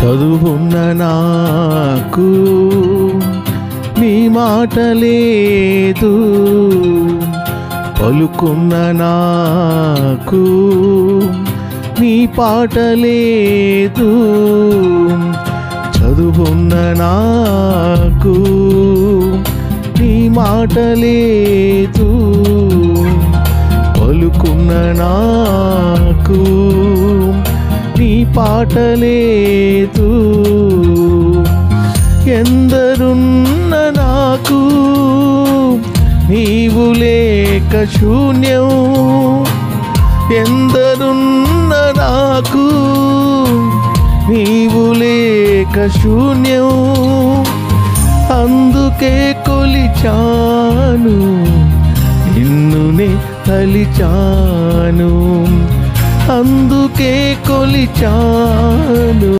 చదువున్న నాకు నీ మాట లేదు, పలుకున్న నాకు నీ పాట లేదు. చదువున్న నాకు నీ మాట లేదు, పలుకున్న నాకు నీ పాట లేదు. ఎందరున్న నాకు నీవు లేక శూన్యం, ఎందరున్న నాకు నీవు లేక శూన్యం. అందుకే కొలిచాను, నిన్నునే తలిచాను, అందుకే కొలిచాను.